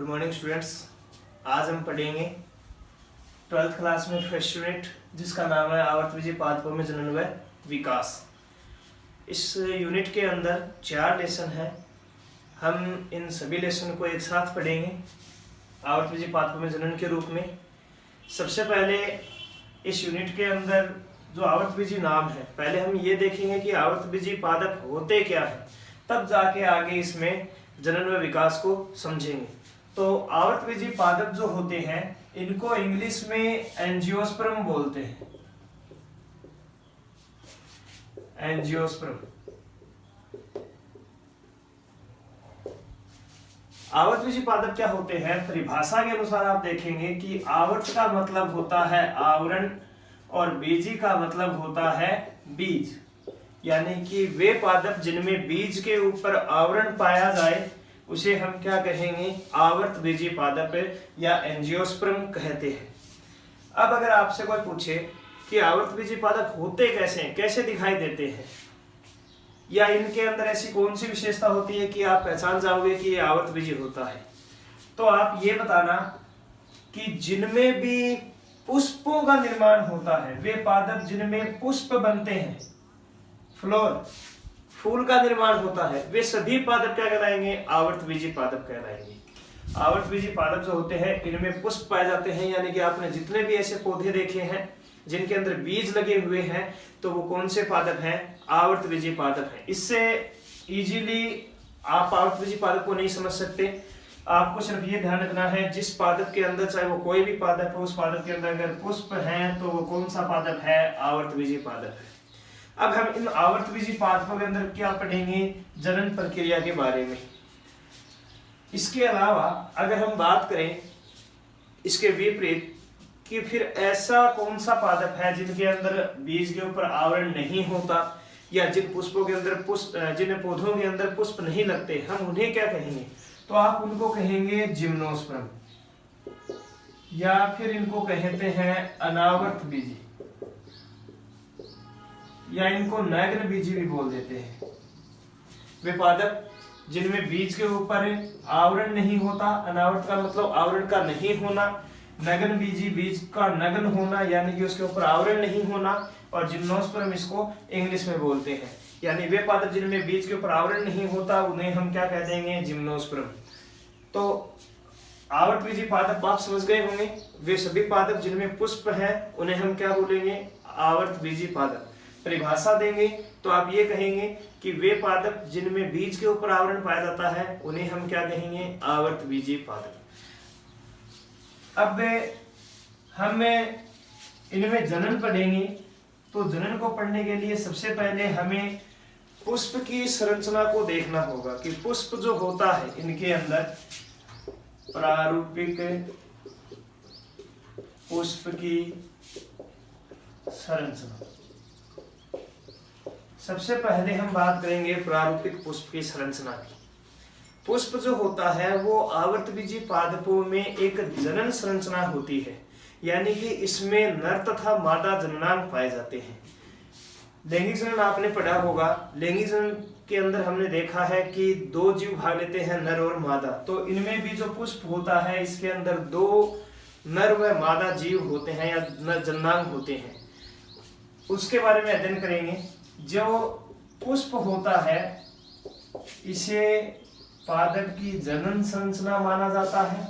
Good morning students. आज हम पढ़ेंगे 12th क्लास में फर्स्ट यूनिट जिसका नाम है आवर्तविजयी पादपों में जनन व विकास। इस यूनिट के अंदर 4 लेसन हैं। हम इन सभी लेसन को एक साथ पढ़ेंगे आवर्तविजयी पादपों में जनन के रूप में। सबसे पहले इस यूनिट के अंदर जो आवर्तविजयी नाम है, पहले हम ये देखेंगे कि आवर्तविजयी पादप होते क्या है, तब जाके आगे इसमें जनन व विकास को समझेंगे। तो आवर्तविजयी पादप जो होते हैं इनको इंग्लिश में एंजियोस्पर्म बोलते हैं। एंजियोस्पर्म। आवर्तविजयी पादप क्या होते हैं? परिभाषा के अनुसार आप देखेंगे कि आवर्त का मतलब होता है आवरण और बीजी का मतलब होता है बीज, यानी कि वे पादप जिनमें बीज के ऊपर आवरण पाया जाए उसे हम क्या कहेंगे? आवर्तविजयी पादप या एंजियोस्पर्म कहते हैं। अब अगर आपसे कोई पूछे कि आवर्तविजयी पादप होते कैसे हैं, कैसे दिखाई देते हैं, या इनके अंदर ऐसी कौन सी विशेषता होती है कि आप पहचान जाओगे कि ये आवर्तविजयी होता है, तो आप ये बताना कि जिनमें भी पुष्पों का निर्माण होता है, वे पादप जिनमें पुष्प बनते हैं, फ्लोर, फूल का निर्माण होता है, वे सभी पादप क्या कहलाएंगे? आवर्तविजयी पादप कहलाएंगे। आवर्तविजयी पादप जो होते हैं इनमें पुष्प पाए जाते हैं, यानी कि आपने जितने भी ऐसे पौधे देखे हैं जिनके अंदर बीज लगे हुए हैं तो वो कौन से पादप हैं? आवर्तविजयी पादप हैं। इससे इजीली आप आवर्तविजयी पादप को नहीं समझ सकते। आपको सिर्फ ये ध्यान रखना है जिस पादप के अंदर, चाहे वो कोई भी पादप हो, उस पादप के अंदर अगर पुष्प हैं तो वो कौन सा पादप है? आवर्तविजयी पादप है। अब हम इन आवर्तविजयी पादपों के अंदर क्या पढ़ेंगे? जनन प्रक्रिया के बारे में। इसके अलावा अगर हम बात करें इसके विपरीत कि फिर ऐसा कौन सा पादप है जिनके अंदर बीज के ऊपर आवरण नहीं होता, या जिन पुष्पों के अंदर जिन पौधों के अंदर पुष्प नहीं लगते, हम उन्हें क्या कहेंगे? तो आप उनको कहेंगे जिम्नोस्पर्म, या फिर इनको कहते हैं अनावर्तबीजी, या इनको नग्न बीजी भी बोल देते हैं। वे पादप जिनमें बीज के ऊपर आवरण नहीं होता, अनावर्त का मतलब आवरण का नहीं होना, नग्न बीजी बीज का नग्न होना यानी कि उसके ऊपर आवरण नहीं होना, और जिम्नोस्पर्म इसको इंग्लिश में बोलते हैं। यानी वे पादप जिनमें बीज के ऊपर आवरण नहीं होता उन्हें हम क्या कह देंगे? जिम्नोस्पर्म। तो आवर्तविजयी पादप आप समझ गए होंगे। वे सभी पादप जिनमें पुष्प है उन्हें हम क्या बोलेंगे? आवर्तविजयी पादप। परिभाषा देंगे तो आप ये कहेंगे कि वे पादप जिनमें बीज के ऊपर आवरण पाया जाता है उन्हें हम क्या कहेंगे? आवर्तबीजी पादप। अब हम इनमें जनन पढ़ेंगे। तो जनन को पढ़ने के लिए सबसे पहले हमें पुष्प की संरचना को देखना होगा कि पुष्प जो होता है इनके अंदर प्रारूपिक पुष्प की संरचना। सबसे पहले हम बात करेंगे प्रारूपिक पुष्प की संरचना की। पुष्प जो होता है वो आवर्तविजयी पादपों में एक जनन संरचना होती है, यानी कि इसमें नर तथा मादा जननांग पाए जाते हैं। लैंगिक जनन आपने पढ़ा होगा। लैंगिक जनन के अंदर हमने देखा है कि 2 जीव भाग लेते हैं, नर और मादा। तो इनमें भी जो पुष्प होता है इसके अंदर 2 नर व मादा जीव होते हैं या नर जननांग होते हैं। उसके बारे में अध्ययन करेंगे। जो पुष्प होता है इसे पादप की जनन संरचना माना जाता है,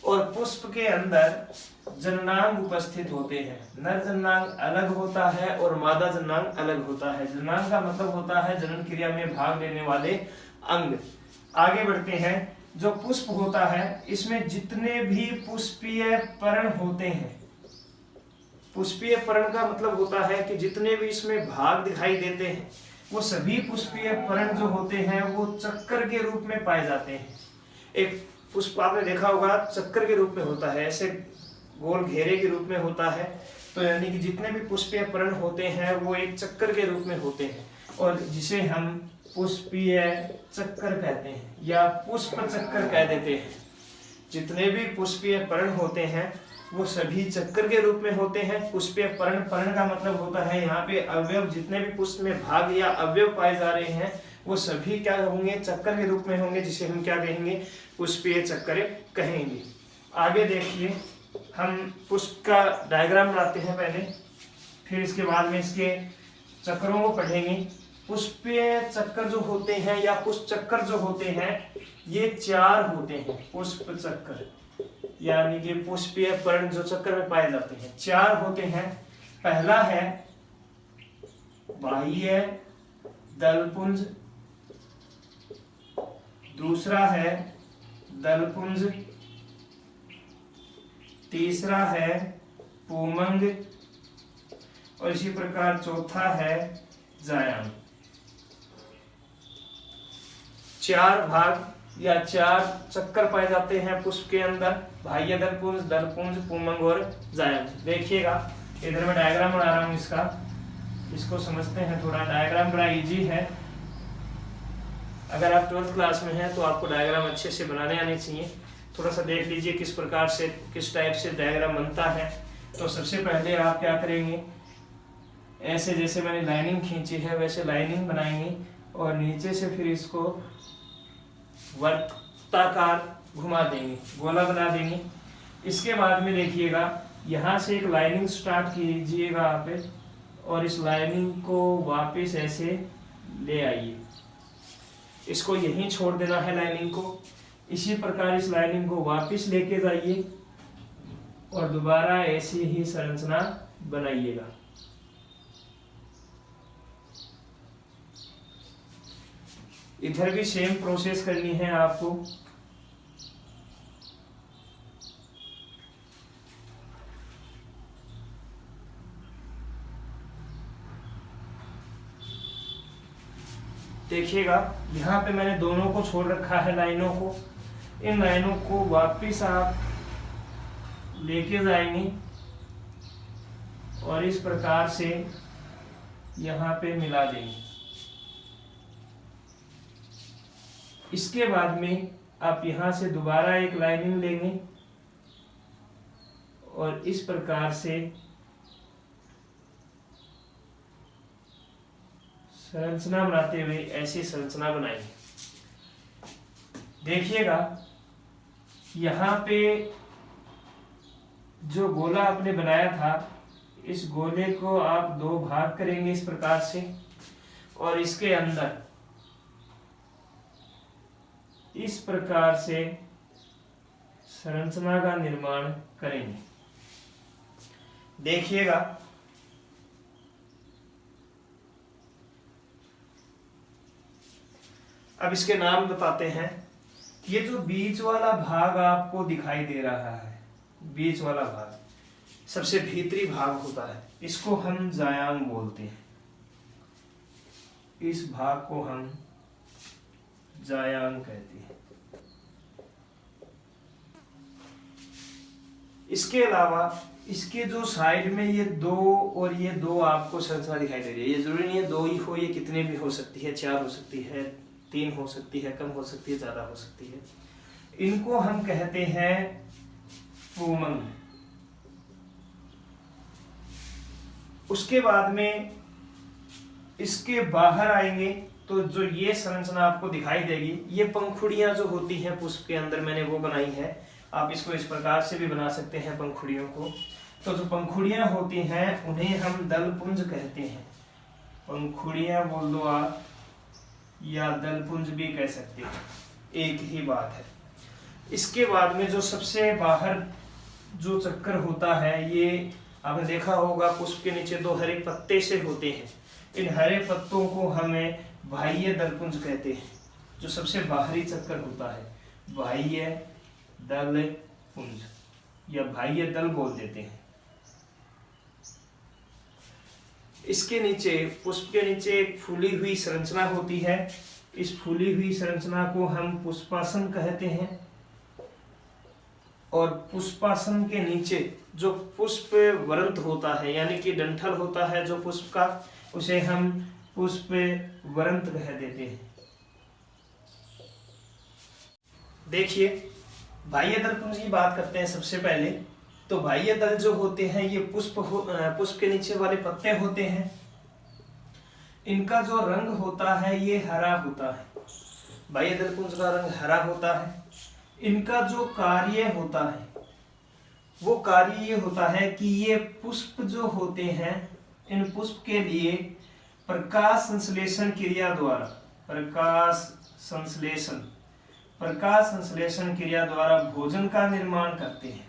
और पुष्प के अंदर जननांग उपस्थित होते हैं। नर जननांग अलग होता है और मादा जननांग अलग होता है। जननांग का मतलब होता है जनन क्रिया में भाग लेने वाले अंग। आगे बढ़ते हैं। जो पुष्प होता है इसमें जितने भी पुष्पीय पर्ण होते हैं, पुष्पीय पर्ण का मतलब होता है कि जितने भी इसमें भाग दिखाई देते हैं वो सभी पुष्पीय पर्ण जो होते हैं वो चक्कर के रूप में पाए जाते हैं। एक पुष्प आपने देखा होगा चक्कर के रूप में होता है, ऐसे गोल घेरे के रूप में होता है। तो यानी कि जितने भी पुष्पीय पर्ण होते हैं वो एक चक्कर के रूप में होते हैं, और जिसे हम पुष्पीय चक्कर कहते हैं या पुष्प चक्कर कह देते हैं। जितने भी पुष्पीय पर्ण होते हैं वो सभी चक्कर के रूप में होते हैं। पुष्पीय पर्ण, पर्ण का मतलब होता है यहाँ पे अवयव, जितने भी पुष्प में भाग या अवयव पाए जा रहे हैं वो सभी क्या होंगे? चक्कर के रूप में होंगे, जिसे हम क्या कहेंगे? पुष्पीय चक्कर कहेंगे। आगे देखिए, हम पुष्प का डायग्राम बनाते हैं पहले, फिर इसके बाद में इसके चक्रों को पढ़ेंगे। पुष्पीय चक्कर जो होते हैं या पुष्प चक्कर जो होते हैं ये 4 होते हैं। पुष्प चक्कर यानी कि पुष्पीय पर्ण जो चक्कर में पाए जाते हैं 4 होते हैं। पहला है बाह्य दलपुंज, दूसरा है दलपुंज, तीसरा है पुमंग और इसी प्रकार चौथा है जायांग। 4 भाग या 4 चक्कर पाए जाते हैं पुष्प के अंदर, बाह्य दलपुंज, दलपुंज, पुमंग और जायांग। देखिएगा इधर मैं डायग्राम बना रहा हूं इसका, इसको समझते हैं थोड़ा। डायग्राम बड़ा इजी है, अगर आप 12th क्लास में हैं तो आपको डायग्राम अच्छे से बनाने आने चाहिए। थोड़ा सा देख लीजिए किस प्रकार से, किस टाइप से डायग्राम बनता है। तो सबसे पहले आप क्या करेंगे, ऐसे जैसे मैंने लाइनिंग खींची है वैसे लाइनिंग बनाएंगे और नीचे से फिर इसको वृत्ताकार घुमा देंगे, गोला बना देंगे। इसके बाद में देखिएगा यहाँ से एक लाइनिंग स्टार्ट कीजिएगा आप, और इस लाइनिंग को वापस ऐसे ले आइए, इसको यहीं छोड़ देना है लाइनिंग को। इसी प्रकार इस लाइनिंग को वापस लेके जाइए और दोबारा ऐसी ही संरचना बनाइएगा। इधर भी सेम प्रोसेस करनी है आपको। देखिएगा यहाँ पे मैंने दोनों को छोड़ रखा है लाइनों को। इन लाइनों को वापिस आप लेके जाएंगे और इस प्रकार से यहाँ पे मिला देंगे। इसके बाद में आप यहाँ से दोबारा एक लाइनिंग लेंगे और इस प्रकार से संरचना बनाते हुए ऐसी संरचना बनाएंगे। देखिएगा यहाँ पे जो गोला आपने बनाया था, इस गोले को आप 2 भाग करेंगे इस प्रकार से, और इसके अंदर इस प्रकार से संरचना का निर्माण करेंगे। देखिएगा अब इसके नाम बताते हैं। ये जो बीच वाला भाग आपको दिखाई दे रहा है, बीच वाला भाग सबसे भीतरी भाग होता है, इसको हम जायांग बोलते हैं। इस भाग को हम जायांग कहते हैं। इसके अलावा इसके जो साइड में ये 2 और ये 2 आपको संरचना दिखाई दे रही है। ये जरूरी नहीं है 2 ही हो, ये कितने भी हो सकती है, 4 हो सकती है, 3 हो सकती है, कम हो सकती है, ज्यादा हो सकती है। इनको हम कहते हैं पुमंग। उसके बाद में इसके बाहर आएंगे तो जो ये संरचना आपको दिखाई देगी, ये पंखुड़ियां जो होती हैं पुष्प के अंदर मैंने वो बनाई है। आप इसको इस प्रकार से भी बना सकते हैं पंखुड़ियों को। तो जो पंखुड़ियां होती हैं उन्हें हम दलपुंज कहते हैं। पंखुड़ियां बोल दो आप या दलपुंज भी कह सकते हैं, एक ही बात है। इसके बाद में जो सबसे बाहर जो चक्कर होता है, ये आपने देखा होगा पुष्प के नीचे 2 हरे पत्ते से होते हैं। इन हरे पत्तों को हमें बाह्य दलपुंज कहते हैं। जो सबसे बाहरी चक्कर होता है बाह्य दलपुंज या बाह्य दल बोल देते हैं। इसके नीचे, पुष्प के नीचे एक फूली हुई संरचना होती है। इस फूली हुई संरचना को हम पुष्पासन कहते हैं। और पुष्पासन के नीचे जो पुष्प वरंत होता है, यानी कि डंठल होता है जो पुष्प का, उसे हम पुष्प वरंत कह देते हैं। देखिए बाह्य दलपुंज की बात करते हैं सबसे पहले। तो बाह्य दल जो होते हैं ये पुष्प के नीचे वाले पत्ते होते हैं। इनका जो रंग होता है ये हरा होता है। बाह्य दलपुंज का रंग हरा होता है। इनका जो कार्य होता है वो कार्य ये होता है कि ये पुष्प जो होते हैं, इन पुष्प के लिए प्रकाश संश्लेषण क्रिया द्वारा प्रकाश संश्लेषण क्रिया द्वारा भोजन का निर्माण करते हैं।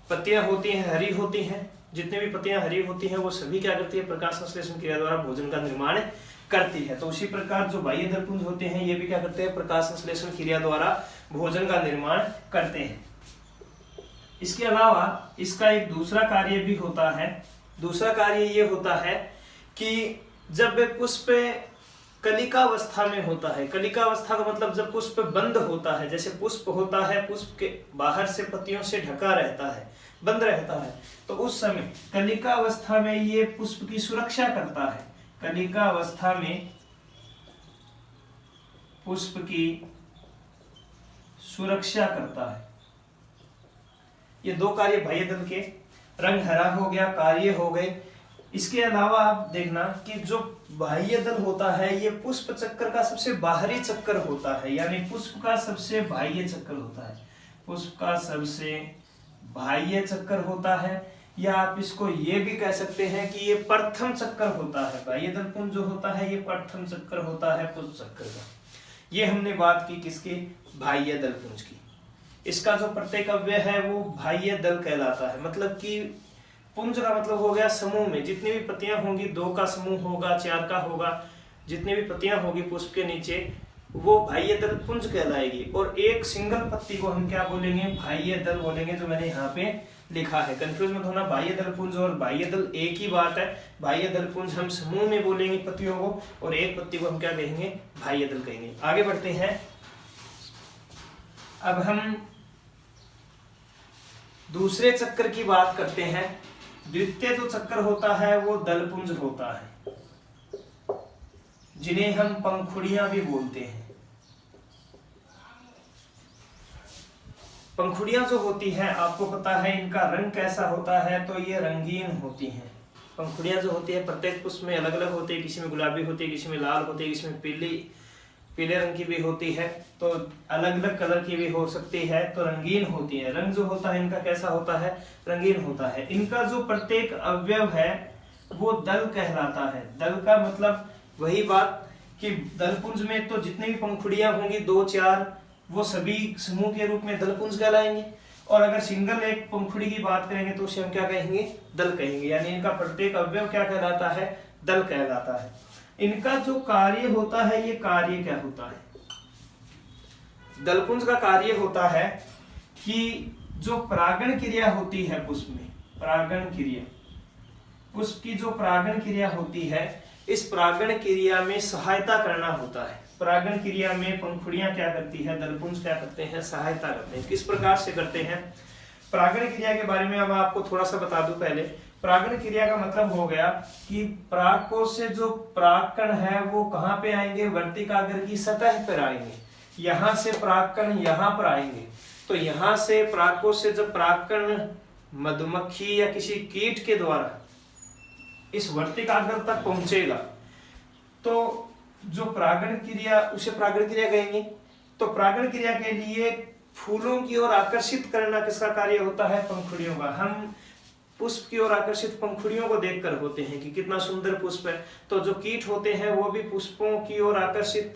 पत्तियां होती हैं हरी होती हैं, जितने भी पत्तियां हरी होती हैं वो सभी क्या करती है, प्रकाश संश्लेषण क्रिया द्वारा भोजन का निर्माण करती है। तो उसी प्रकार जो बाह्य दलपुंज होते हैं ये भी क्या करते हैं, प्रकाश संश्लेषण क्रिया द्वारा भोजन का निर्माण करते हैं। इसके अलावा इसका एक दूसरा कार्य भी होता है। दूसरा कार्य ये होता है कि जब पुष्प कलिकावस्था में होता है, कलिकावस्था का मतलब जब पुष्प बंद होता है, जैसे पुष्प होता है, पुष्प के बाहर से पत्तियों से ढका रहता है, बंद रहता है, तो उस समय कलिकावस्था में ये पुष्प की सुरक्षा करता है। कलिकावस्था में पुष्प की सुरक्षा करता है। ये दो कार्य बाह्य दल के, रंग हरा हो गया, कार्य हो गए। इसके अलावा आप देखना कि जो बाह्य दल होता है ये पुष्प चक्र का सबसे बाहरी चक्कर होता है, यानी पुष्प का सबसे बाह्य चक्कर होता है, पुष्प का सबसे बाह्य चक्कर होता है। या आप इसको ये भी कह सकते हैं कि ये प्रथम चक्कर होता है। बाह्य दलपुंज जो होता है ये प्रथम चक्कर होता है पुष्प चक्र का। ये हमने बात की किसकी, बाह्य दलपुंज की। इसका जो प्रत्येक अवयव है वो बाह्य दल कहलाता है। मतलब कि पुंज का मतलब हो गया समूह में जितनी भी पत्तियां होंगी, 2 का समूह होगा, 4 का होगा, जितनी भी पत्तियां होगी पुष्प के नीचे वो बाह्य दल पुंज कहलाएगी। और एक सिंगल पत्ती को हम क्या बोलेंगे, बाह्य दल बोलेंगे, जो मैंने यहाँ पे लिखा है। कंफ्यूज मत होना, बाह्य दल पुंज और बाह्य दल एक ही बात है। बाह्य दल पुंज हम समूह में बोलेंगे पत्तियों को, और एक पत्ती को हम क्या कहेंगे, बाह्य दल कहेंगे। आगे बढ़ते हैं। अब हम दूसरे चक्कर की बात करते हैं। द्वितीय जो चक्कर होता है वो दलपुंज होता है, जिन्हें हम पंखुड़ियां भी बोलते हैं। पंखुड़ियां जो होती हैं आपको पता है इनका रंग कैसा होता है, तो ये रंगीन होती हैं। पंखुड़ियां जो होती है प्रत्येक पुष्प में अलग अलग होती है, किसी में गुलाबी होती है, किसी में लाल होती है, किसी में पीले रंग की भी होती है, तो अलग अलग कलर की भी हो सकती है, तो रंगीन होती है। रंग जो होता है इनका कैसा होता है, रंगीन होता है। इनका जो प्रत्येक अवयव है वो दल कहलाता है। दल का मतलब वही बात कि दलपुंज में तो जितनी भी पंखुड़ियां होंगी 2, 4 वो सभी समूह के रूप में दलपुंज कहलाएंगे। और अगर सिंगल एक पंखुड़ी की बात करेंगे तो उसे हम क्या कहेंगे, दल कहेंगे। यानी इनका प्रत्येक अवयव क्या कहलाता है, दल कहलाता है। इनका जो कार्य होता है ये कार्य क्या होता है, दलपुंज का कार्य होता है कि जो परागण क्रिया होती है पुष्प में, परागण क्रिया, पुष्प की जो परागण क्रिया होती है, इस परागण क्रिया में सहायता करना होता है। परागण क्रिया में पंखुड़ियां क्या करती है, दलपुंज क्या करते हैं, सहायता करते हैं। किस प्रकार से करते हैं, परागण क्रिया के बारे में अब आपको थोड़ा सा बता दूं। पहले परागण क्रिया का मतलब हो गया कि परागकोश से जो परागकण है वो कहाँ पे आएंगे, वर्तिकाग्र की सतह पर आएंगे। यहां से परागकण यहाँ पर आएंगे, तो यहां से परागकोश से जब परागकण मधुमक्खी या किसी कीट के द्वारा इस वर्तिकाग्र तक पहुंचेगा, तो जो परागण क्रिया उसे परागण क्रिया कहेंगे। तो परागण क्रिया के लिए फूलों की ओर आकर्षित करना किसका कार्य होता है, पंखुड़ियों का। हम पुष्प की ओर आकर्षित पंखुड़ियों को देखकर होते हैं कि कितना सुंदर पुष्प है। तो जो कीट होते हैं वो भी पुष्पों की ओर आकर्षित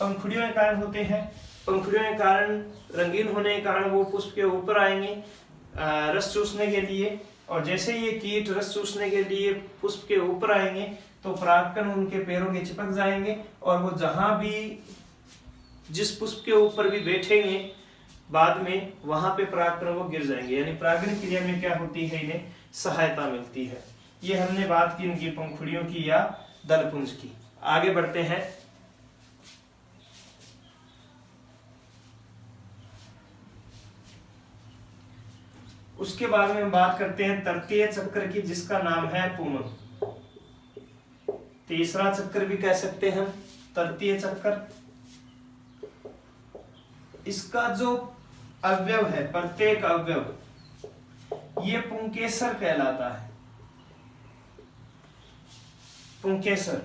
पंखुड़ियों के कारण होते हैं। पंखुड़ियों के कारण, रंगीन होने के कारण वो पुष्प के ऊपर आएंगे रस चूसने के लिए। और जैसे ये कीट रस चूसने के लिए पुष्प के ऊपर आएंगे तो परागकण उनके पैरों के चिपक जाएंगे, और वो जहां भी जिस पुष्प के ऊपर भी बैठेंगे बाद में वहां पे परागकण वो गिर जाएंगे। यानी परागण क्रिया में क्या होती है, इन्हें सहायता मिलती है। ये हमने बात की इनकी पंखुड़ियों की या दलपुंज की। आगे बढ़ते हैं। उसके बाद में हम बात करते हैं तृतीय चक्र की, जिसका नाम है पुमन। तीसरा चक्र भी कह सकते हैं तृतीय चक्र। इसका जो अवयव है, प्रत्येक अवयव, ये पुंकेसर कहलाता है। पुंकेसर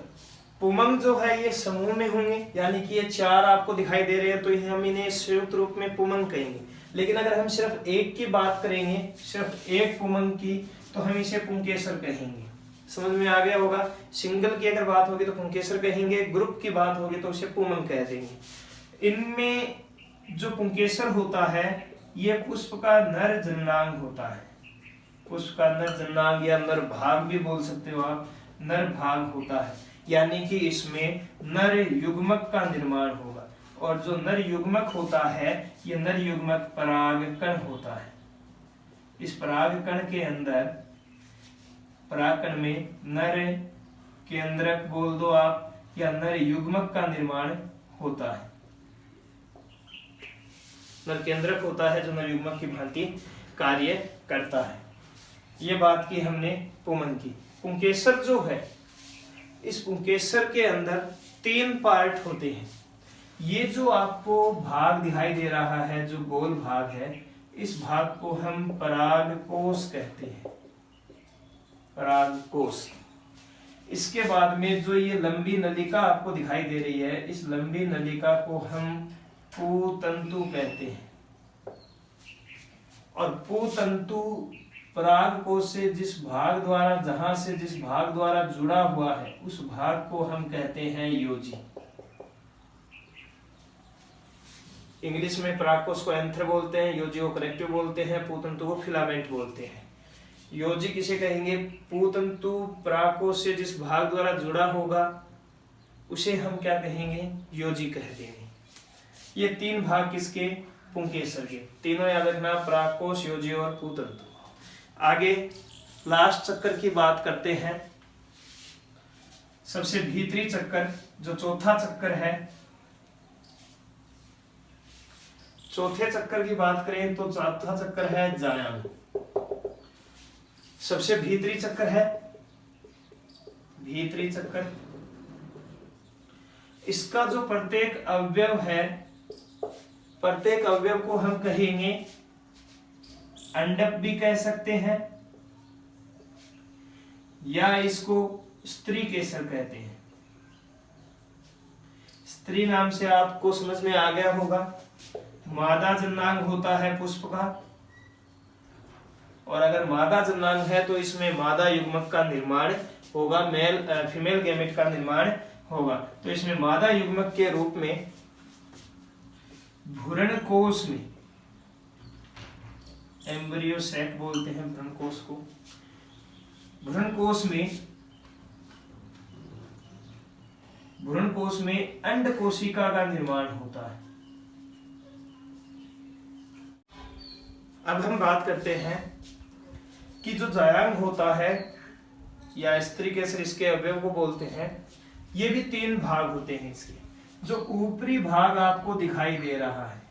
पुमंग जो है ये समूह में होंगे, यानी कि ये 4 आपको दिखाई दे रहे हैं तो हम इन्हें संयुक्त रूप में पुमंग कहेंगे। लेकिन अगर हम सिर्फ एक की बात करेंगे, सिर्फ एक पुमंग की, तो हम इसे पुंकेसर कहेंगे। समझ में आ गया होगा। सिंगल की अगर बात होगी तो पुंकेसर कहेंगे, ग्रुप की बात होगी तो उसे पुमंग कह देंगे। इनमें जो पुंकेसर होता है ये पुष्प का नर जननांग होता है। पुष्प का नर जननांग या नर भाग भी बोल सकते हो आप, नर भाग होता है, यानी कि इसमें नर युग्मक का निर्माण होगा। और जो नर युग्मक होता है ये नर युग्मक परागकण होता है। इस परागकण के अंदर, परागकण में नर केंद्रक बोल दो आप या नर युग्मक का निर्माण होता है। नर केंद्रक होता है जो नर युग्मक की भांति कार्य करता है। ये बात की हमने पुमंग की। पुंकेसर जो है, इस पुंकेसर के अंदर 3 पार्ट होते हैं। ये जो आपको भाग दिखाई दे रहा है, जो गोल भाग है, इस भाग को हम परागकोश कहते हैं, परागकोश। इसके बाद में जो ये लंबी नलिका आपको दिखाई दे रही है, इस लंबी नलिका को हम पुतंतु कहते हैं। और पुतंतु परागकोश से जिस भाग द्वारा, जहां से जिस भाग द्वारा जुड़ा हुआ है, उस भाग को हम कहते हैं योजी। इंग्लिश में परागकोश को एंथर बोलते हैं, योजी को कनेक्टिव बोलते हैं, पुतंतु को फिलामेंट बोलते हैं। योजी किसे कहेंगे? पुतंतु परागकोश से जिस भाग द्वारा जुड़ा होगा उसे हम क्या कहेंगे? योजी कह देंगे। ये 3 भाग किसके? पुंकेसर के। तीनों याद रखना, परागकोश, योजी और पुतंतु। आगे लास्ट चक्कर की बात करते हैं। सबसे भीतरी चक्कर जो चौथा चक्कर है, चौथे चक्कर की बात करें तो चौथा चक्कर है जायांग। सबसे भीतरी चक्कर है भीतरी चक्कर। इसका जो प्रत्येक अवयव है, प्रत्येक अवयव को हम कहेंगे अंडक भी कह सकते हैं या इसको स्त्री केसर कहते हैं। स्त्री नाम से आपको समझ में आ गया होगा। मादा जननांग होता है पुष्प का, और अगर मादा जननांग है तो इसमें मादा युग्मक का निर्माण होगा, फीमेल गैमेट का निर्माण होगा। तो इसमें मादा युग्मक के रूप में भ्रूणकोश में, एम्ब्रियो सैक बोलते हैं भ्रूणकोश को, भ्रूणकोश में अंड कोशिका का निर्माण होता है। अब हम बात करते हैं कि जो जायांग होता है या स्त्री केसर, इसके अवयव को बोलते हैं। ये भी 3 भाग होते हैं इसके। जो ऊपरी भाग आपको दिखाई दे रहा है,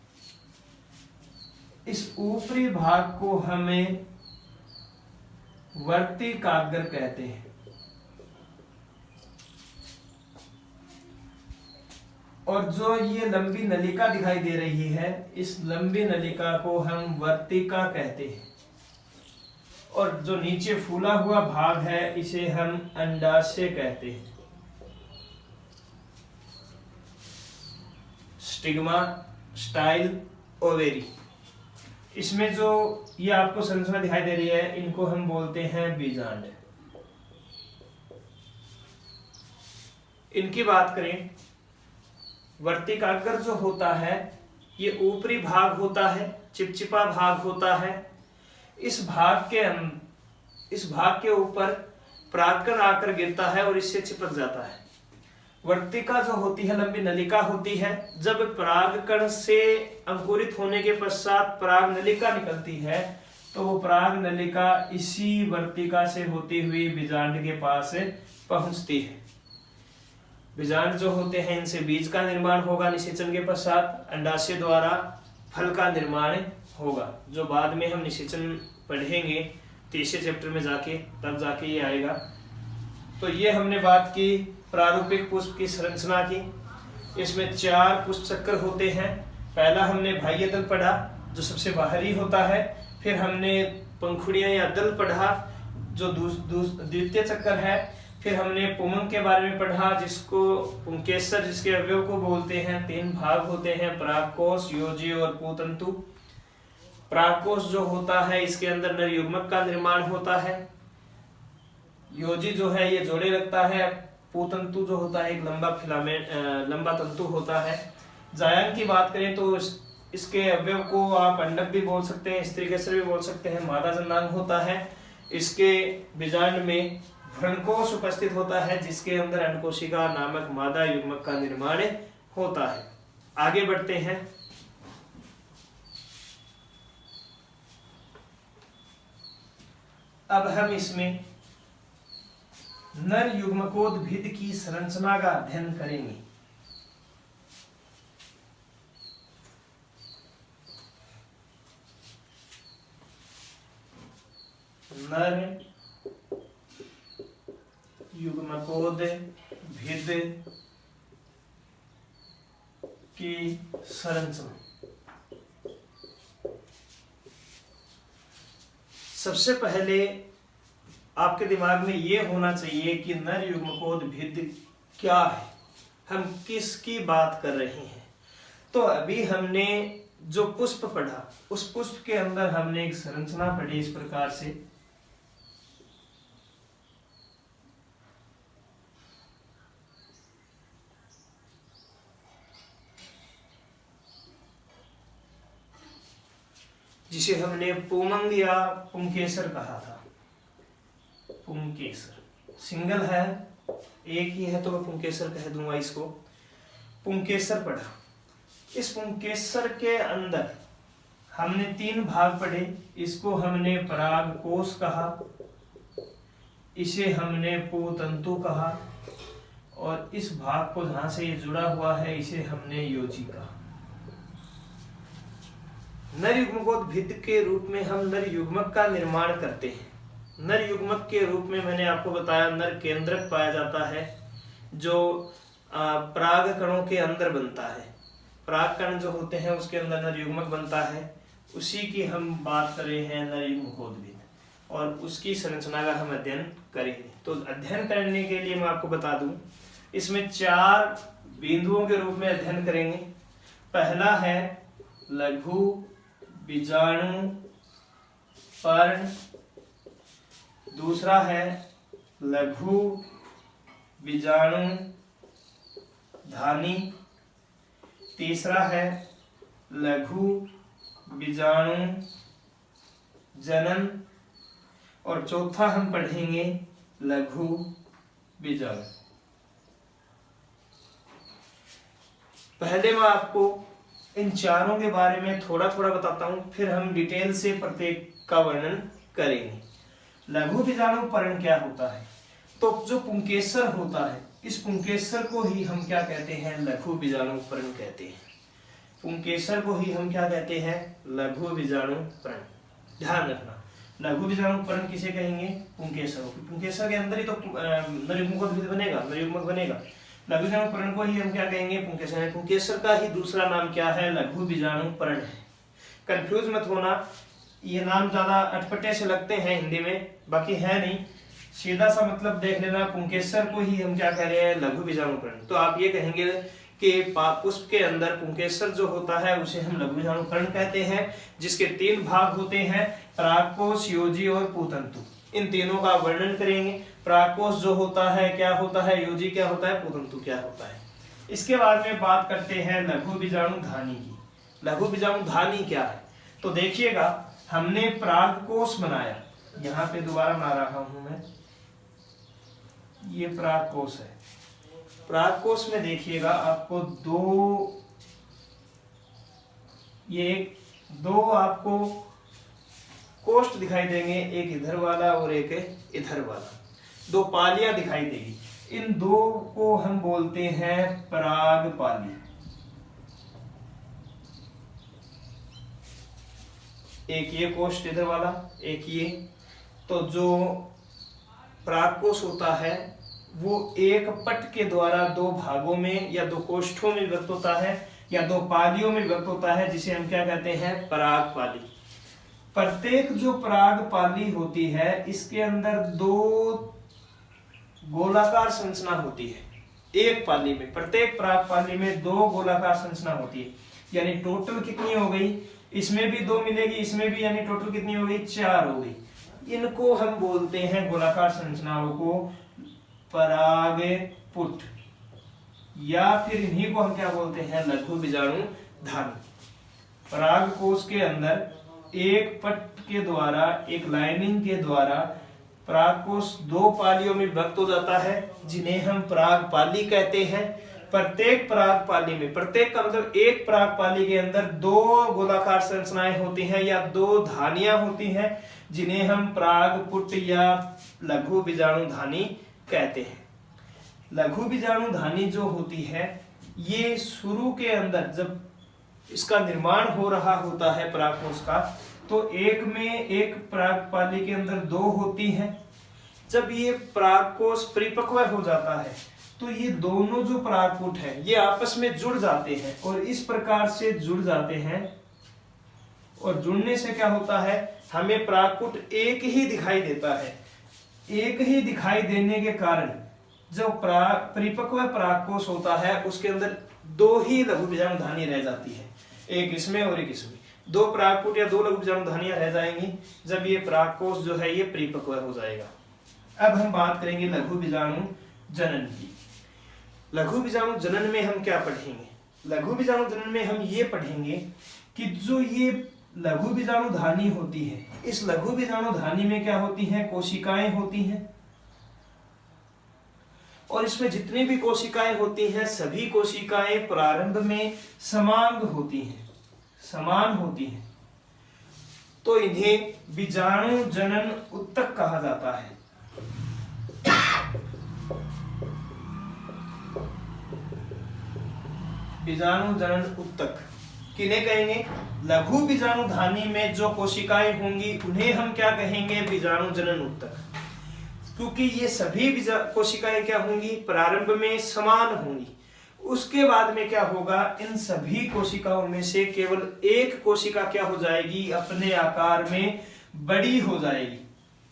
इस ऊपरी भाग को हमें वर्तिकाग्र कहते हैं। और जो ये लंबी नलिका दिखाई दे रही है, इस लंबी नलिका को हम वर्तिका कहते हैं। और जो नीचे फूला हुआ भाग है इसे हम अंडाशय कहते हैं। Stigma, style, ovary. इसमें जो ये आपको संरचना दिखाई दे रही है, इनको हम बोलते हैं बीजांड। इनकी बात करें, वर्तिकाग्र जो होता है ये ऊपरी भाग होता है, चिपचिपा भाग होता है। इस भाग के ऊपर परागकण आकर गिरता है और इससे चिपक जाता है। वर्तिका जो होती है, लंबी नलिका होती है। जब परागकण से अंकुरित होने के पश्चात पराग नलिका निकलती है तो वो पराग नलिका इसी वर्तिका से होती हुई बीजांड के पास पहुंचती है। बीजांड जो होते हैं इनसे बीज का निर्माण होगा, निषेचन के पश्चात अंडाशय द्वारा फल का निर्माण होगा, जो बाद में हम निषेचन पढ़ेंगे तीसरे चैप्टर में जाके, तब जाके ये आएगा। तो ये हमने बात की प्रारूपिक पुष्प की संरचना की। इसमें 4 पुष्प चक्र होते हैं। पहला हमने बाह्य दल पढ़ा जो सबसे बाहरी होता है, फिर हमने पंखुड़ियां या दल पढ़ा जो द्वितीय चक्र है, फिर हमने पुमंग के बारे में पढ़ा, जिसको पुंकेसर जिसके अवयव को बोलते हैं। 3 भाग होते हैं, परागकोश, योजी और पूतंतु। परागकोश जो होता है इसके अंदर नर युग्मक का निर्माण होता है। योजी जो है ये जोड़े लगता है। पूतंतु जो होता है एक लंबा फिलामेंट लंबा तंतु होता है। जायंग की बात करें तो इसके अवयव को आप अंडक भी बोल सकते हैं, स्त्रीकेसर भी बोल सकते हैं। मादा जनांग होता है। इसके बीजांड में भ्रूणकोश उपस्थित होता है, जिसके अंदर अंडकोशिका नामक मादा युग्मक का निर्माण होता है। आगे बढ़ते हैं। अब हम इसमें नर युग्मकोद्भिद की संरचना का अध्ययन करेंगे। नर युग्मकोद्भिद की संरचना। सबसे पहले आपके दिमाग में यह होना चाहिए कि नर युग्मकोद्भिद क्या है, हम किसकी बात कर रहे हैं। तो अभी हमने जो पुष्प पढ़ा, उस पुष्प के अंदर हमने एक संरचना पढ़ी इस प्रकार से। जिसे हमने पुमंग या पुंकेसर कहा था। पुंकेसर सिंगल है, एक ही है तो मैं पुंकेसर कह दूंगा इसको। पुंकेसर पढ़ा। इस पुंकेसर के अंदर हमने 3 भाग पढ़े। इसको हमने परागकोश कहा, इसे हमने पूतंतु कहा, और इस भाग को जहां से ये जुड़ा हुआ है इसे हमने योजी कहा। नर युग्मकोद्भिद के रूप में हम नर युग्मक का निर्माण करते हैं। नर युग्मक के रूप में मैंने आपको बताया नर केंद्रक पाया जाता है, जो पराग कणों के अंदर बनता है। पराग कण जो होते हैं उसके अंदर नर युग्मक बनता है। उसी की हम बात कर रहे हैं, नर युग्मकोद्भिद, और उसकी संरचना का हम अध्ययन करेंगे। तो अध्ययन करने के लिए मैं आपको बता दूं, इसमें 4 बिंदुओं के रूप में अध्ययन करेंगे। पहला है लघु बीजाणु पर्ण, दूसरा है लघु बीजाणु धानी, तीसरा है लघु बीजाणु जनन, और चौथा हम पढ़ेंगे लघु बीजाणु। पहले मैं आपको इन चारों के बारे में थोड़ा थोड़ा बताता हूं, फिर हम डिटेल से प्रत्येक का वर्णन करेंगे। लघु बीजाणु पर्ण क्या होता है? तो जो पुंकेसर होता है, इस पुंकेसर को ही हम क्या कहते हैं? लघु बीजाणु पर्ण कहते हैं। पुंकेसर को ही हम क्या कहते हैं? लघु बीजाणु पर्ण। ध्यान रखना, लघु बीजाणु पर्ण किसे कहेंगे? पुंकेसर। पुंकेसर के अंदर ही तो नर युग्मकोद्भिद बनेगा, नर युग्मक बनेगा। लघु बीजाणु पर्ण को ही हम क्या कहेंगे? पुंकेसर। पुंकेसर का ही दूसरा नाम क्या है? लघु बीजाणु पर्ण है। कंफ्यूज मत होना, ये नाम ज्यादा अटपटे से लगते हैं हिंदी में, बाकी है नहीं। सीधा सा मतलब देख लेना, पुंकेसर को ही हम क्या कह रहे हैं? लघु बीजाणु पर्ण। तो आप ये कहेंगे कि पुष्प के अंदर पुंकेसर जो होता है उसे हम लघु बीजाणु पर्ण कहते हैं, जिसके 3 भाग होते हैं, परागकोश, योजी और पूतंतु। इन तीनों का वर्णन करेंगे। परागकोश जो होता है क्या होता है, योजी क्या होता है, पूतंतु क्या होता है। इसके बाद में बात करते हैं लघु बीजाणु धानी की। लघु बीजाणु धानी क्या है? तो देखिएगा, हमने परागकोश बनाया, यहाँ पे दोबारा बना रहा हूं मैं, ये परागकोश है। परागकोश में देखिएगा आपको दो आपको कोष्ठ दिखाई देंगे, एक इधर वाला और एक इधर वाला। 2 पालियां दिखाई देगी। इन 2 को हम बोलते हैं पराग पाली। एक ये कोष्ठ इधर वाला, एक ये। तो जो परागकोश होता है वो एक पट के द्वारा 2 भागों में या 2 कोष्ठों में विभक्त होता है, या 2 पालियों में विभक्त होता है, जिसे हम क्या कहते हैं? पराग पाली। प्रत्येक जो पराग पाली होती है इसके अंदर 2 गोलाकार संरचना होती है एक पाली में, प्रत्येक पराग पाली में 2 गोलाकार संरचना होती है। यानी टोटल कितनी हो गई, इसमें भी 2 मिलेगी, इसमें भी, यानी टोटल कितनी हो गई, 4 हो गई। इनको हम बोलते हैं गोलाकार संरचनाओं को परागपुट, या फिर इन्हीं को हम क्या बोलते हैं, लघु बीजाणु धानी। पराग कोश के अंदर एक पट के द्वारा, एक लाइनिंग के द्वारा परागकोश 2 पालियों में विभक्त हो जाता है, जिन्हें हम पराग पाली कहते हैं। प्रत्येक पराग पाली में, प्रत्येक का मतलब एक पराग पाली के अंदर 2 गोलाकार संरचनाएं होती हैं या 2 धानियां होती हैं, जिन्हें हम परागपुट या लघु बीजाणु धानी कहते हैं। लघु बीजाणु धानी जो होती है, ये शुरू के अंदर जब इसका निर्माण हो रहा होता है परागकोश का, तो एक पराग पाली के अंदर 2 होती हैं। जब ये परागकोश परिपक्व हो जाता है तो ये दोनों जो परागपुट है ये आपस में जुड़ जाते हैं, और इस प्रकार से जुड़ जाते हैं, और जुड़ने से क्या होता है, हमें परागपुट एक ही दिखाई देता है। एक ही दिखाई देने के कारण जो परिपक्व परागकोश होता है उसके अंदर 2 ही लघु बीजाणु धानी रह जाती है, एक इसमें और एक इसमें। 2 परागपुट या 2 लघु बीजाणु धानियां रह जाएंगी जब ये परागकोश जो है ये परिपक्व हो जाएगा। अब हम बात करेंगे लघु बीजाणु जनन की। लघु बीजाणु जनन में हम क्या पढ़ेंगे, लघु बीजाणु जनन में हम ये पढ़ेंगे कि जो ये लघु बीजाणु धानी होती है, इस लघु बीजाणु धानी में क्या होती हैं, कोशिकाएं होती हैं, और इसमें जितनी भी कोशिकाएं होती हैं सभी कोशिकाएं प्रारंभ में समांग होती हैं, समान होती हैं, तो इन्हें बीजाणु जनन उत्तक कहा जाता है। बीजाणु जनन उत्तक किन्हें कहेंगे, लघु बीजाणु धानी में जो कोशिकाएं होंगी उन्हें हम क्या कहेंगे, बीजाणु जनन उत्तक। क्योंकि ये सभी कोशिकाएं क्या होंगी, प्रारंभ में समान होंगी, उसके बाद में क्या होगा, इन सभी कोशिकाओं में से केवल एक कोशिका क्या हो जाएगी, अपने आकार में बड़ी हो जाएगी,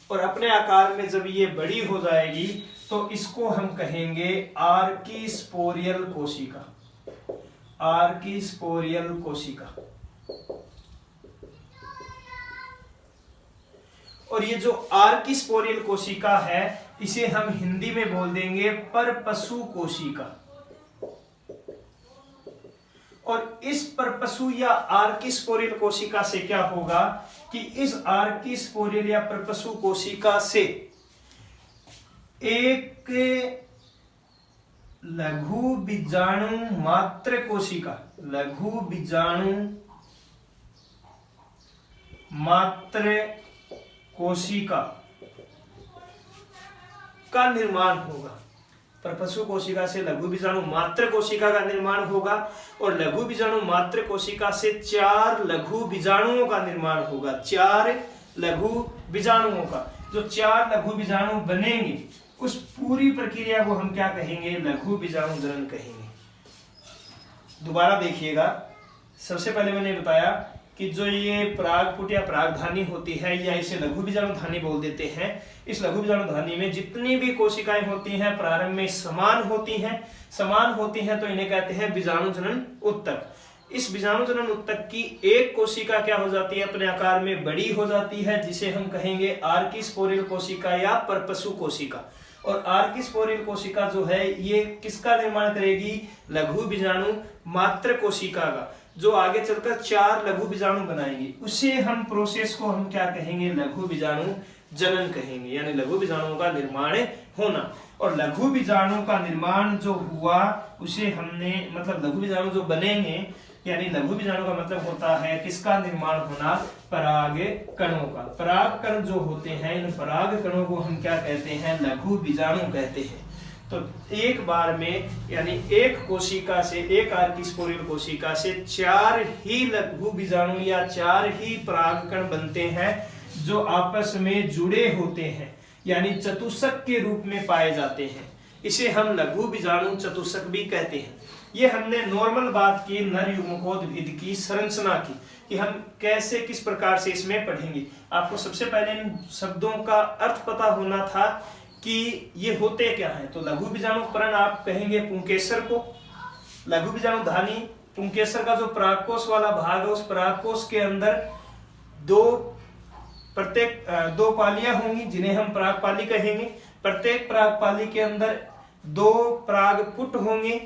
और अपने आकार में जब ये बड़ी हो जाएगी तो इसको हम कहेंगे आर्किस्पोरियल कोशिका, आर्किस्पोरियल कोशिका। और ये जो आर्किस्पोरियल कोशिका है इसे हम हिंदी में बोल देंगे परपसु कोशिका। और इस परपसु या आर्किस्पोरियल कोशिका से क्या होगा कि इस आर्किस्पोरियल या परपसु कोशिका से एक लघु बीजाणु मात्र कोशिका, लघु बीजाणु मात्र कोशिका का निर्माण होगा। परपसु कोशिका से लघु बीजाणु मात्र कोशिका का निर्माण होगा, और लघु बीजाणु मात्र कोशिका से 4 लघु बीजाणुओं का निर्माण होगा। 4 लघु बीजाणुओं का, जो 4 लघु बीजाणु बनेंगे उस पूरी प्रक्रिया को हम क्या कहेंगे, लघु बीजाणु जनन कहेंगे। दोबारा देखिएगा, सबसे पहले मैंने बताया कि जो ये परागपुट या परागधानी होती है या इसे लघु बीजाणु धानी बोल देते हैं। इस लघु बीजाणु धानी में जितनी भी कोशिकाएं होती हैं प्रारंभ में समान होती हैं, तो इन्हें कहते हैं बीजाणु जनन उत्तक। इस बीजाणु जनन उत्तक की एक कोशिका क्या हो जाती है, अपने आकार में बड़ी हो जाती है, जिसे हम कहेंगे आर्किस्पोरियल कोशिका या परपसु कोशिका। और आर्किस्पोरियल कोशिका जो है ये किसका निर्माण करेगी, लघु बीजाणु मात्र कोशिका का, जो आगे चलकर 4 लघु बीजाणु बनाएंगी। उसे हम प्रोसेस को हम क्या कहेंगे, लघु बीजाणु जनन कहेंगे, यानी लघु बीजाणुओं का निर्माण होना। और लघु बीजाणु का निर्माण जो हुआ उसे हमने, मतलब लघु बीजाणु जो बनेंगे, यानी लघु बीजाणु का मतलब होता है किसका निर्माण होना, पराग कणों का। पराग कण जो होते हैं, इन पराग कणों को हम क्या कहते हैं, लघु बीजाणु कहते हैं। तो एक बार में, यानी एक कोशिका से, एक आर्किस्पोरियल कोशिका से 4 ही लघु बीजाणु या 4 ही पराग कण बनते हैं, जो आपस में जुड़े होते हैं, यानी चतुष्क के रूप में पाए जाते हैं। इसे हम लघु बीजाणु चतुष्क भी कहते हैं। ये हमने नॉर्मल बात की नर युग्मकोद्भिद की संरचना की, कि हम कैसे किस प्रकार से इसमें पढ़ेंगे। आपको सबसे पहले इन शब्दों का अर्थ पता होना था कि ये होते क्या है। तो लघु बीजाणु पर्ण आप कहेंगे पुंकेसर को। लघु बीजाणु धानी पुंकेसर का जो परागकोश वाला भाग है, उस परागकोश के अंदर दो पालियां होंगी जिन्हें हम परागपाली कहेंगे। प्रत्येक परागपाली के अंदर 2 परागपुट होंगे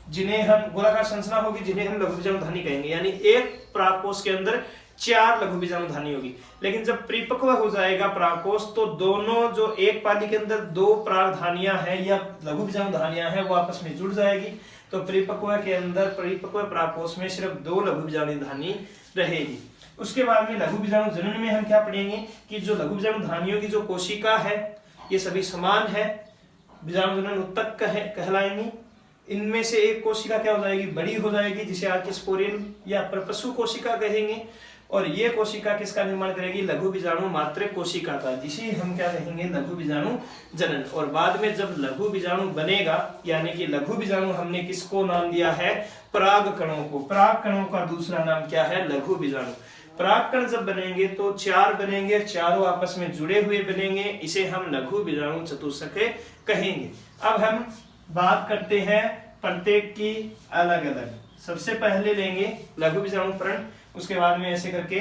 जिन्हें हम गोलाकार संरचना होगी जिन्हें हम लघु बीजाणु धानी कहेंगे। यानी एक परागकोश के अंदर 4 लघु बीजाणु धानी होगी। लेकिन जब परिपक्व हो जाएगा परागकोश तो दोनों जो एक पाली के अंदर 2 परागधानियां हैं या लघु बीजाणु धानियां हैं वो आपस में जुड़ जाएगी। तो परिपक्व के अंदर परिपक्व परागकोश में सिर्फ 2 लघु बीजाणु धानी रहेगी। उसके बाद में लघु बीजाणु जनन में हम क्या पढ़ेंगे कि जो लघु बीजाणु धानियों की जो कोशिका है ये सभी समान है, बीजाणु जनन उत्तक कहलाएंगी। इनमें से एक कोशिका क्या हो जाएगी, बड़ी हो जाएगी जिसे आर्किस्पोरियम या परपसु कोशिका कहेंगे। और ये कोशिका किसका निर्माण करेगी, लघु बीजाणु मात्र कोशिका का, जिसे हम क्या कहेंगे, लघु बीजाणु जनन। और बाद में जब लघु बीजाणु बनेगा, यानी कि लघु बीजाणु हमने किसको नाम दिया है, परागकणों को। परागकणों का दूसरा नाम क्या है, लघु बीजाणु। परागकण जब बनेंगे तो 4 बनेंगे, चारों आपस में जुड़े हुए बनेंगे, इसे हम लघु बीजाणु चतुष्क कहेंगे। अब हम बात करते हैं प्रत्येक की अलग अलग। सबसे पहले लेंगे लघु बीजाणु पर्ण, उसके बाद में ऐसे करके